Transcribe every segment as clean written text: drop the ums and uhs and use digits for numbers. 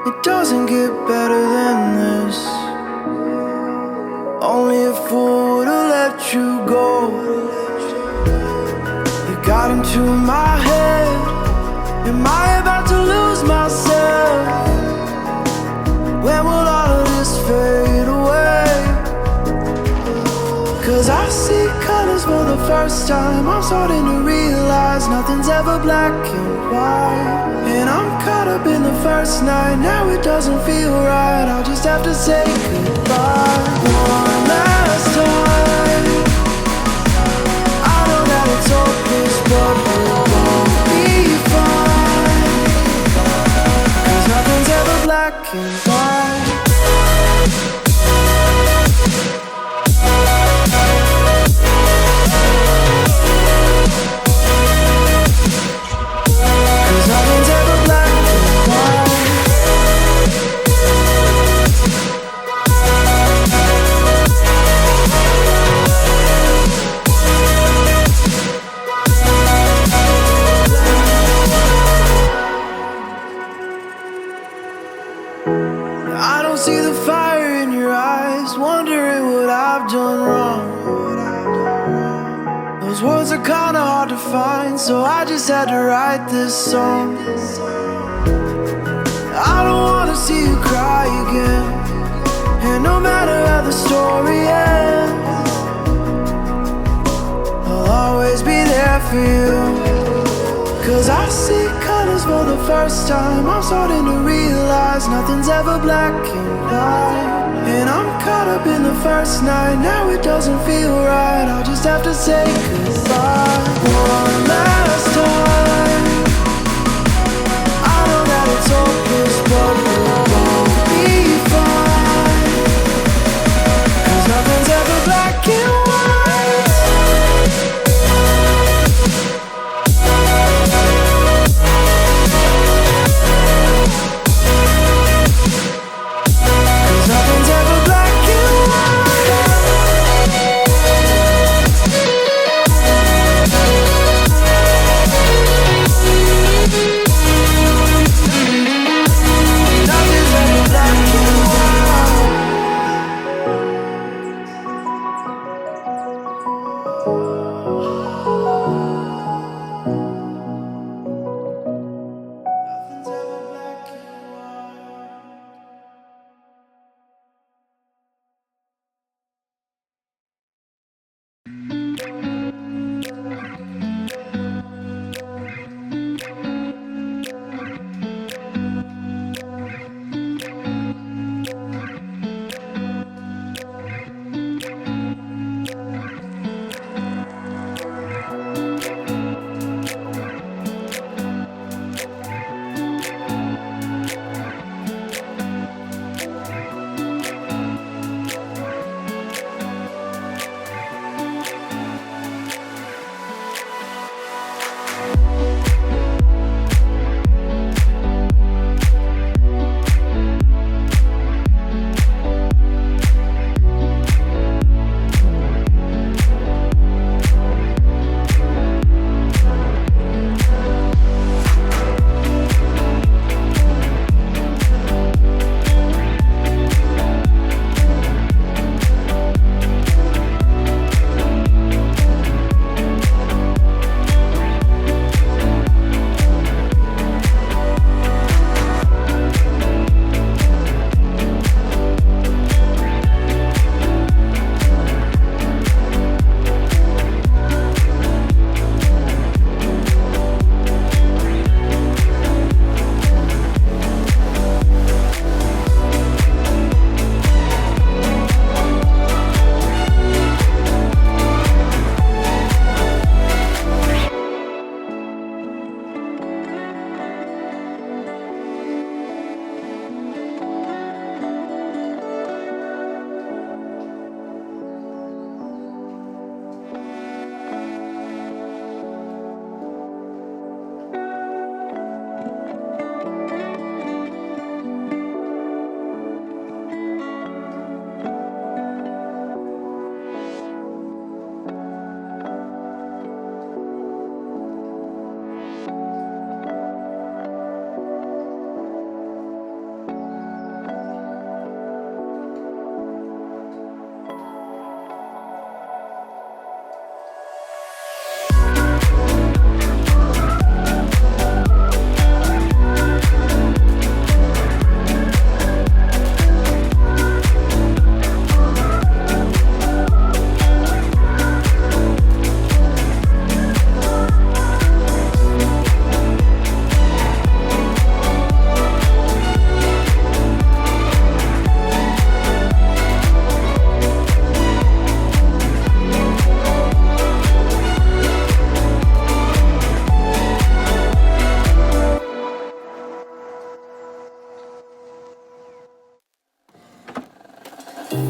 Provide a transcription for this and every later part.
It doesn't get better than this. Only a fool would've let you go. You got into my head. Am I about to lose myself? When will all of this fade away? 'Cause I see colors for the first time. I'm starting to realize nothing's ever black and white. And I'm caught up in the first night. Now it doesn't feel right. I'll just have to say goodbye one last time. I know that it's hopeless, but we'll both be fine. 'Cause nothing's ever black and white. I don't see the fire in your eyes, wondering what I've done wrong. Those words are kinda hard to find, so I just had to write this song. I don't wanna see you cry again, and no matter how the story ends, I'll always be there for you. 'Cause I see colors for the first time. I'm starting to realize nothing's ever black and white. And I'm caught up in the first night. Now it doesn't feel right. I'll just have to say goodbye one last time. I know that it's hopeless, but we'll both be fine. 'Cause nothing's ever black and white.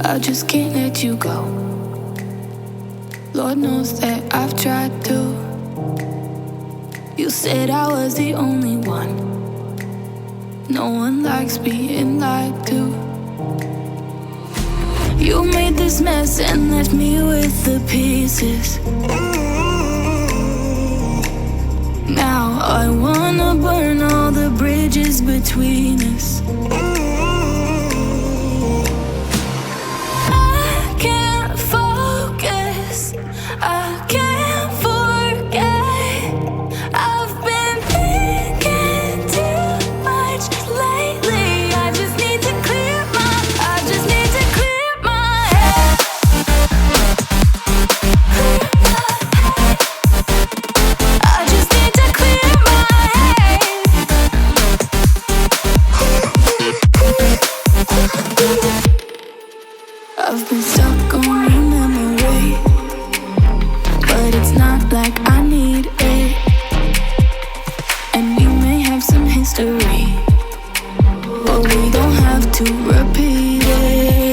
I just can't let you go. Lord knows that I've tried to. You said I was the only one. No one likes being lied to. You made this mess and left me with the pieces. Now I wanna burn all the bridges between us. I can't focus, I can't forget. I've been thinking too much lately. I just need to clear my head. I just need to clear my head. I've been stuck on your memory, but it's not like I need it. And we may have some history, but we don't have to repeat it.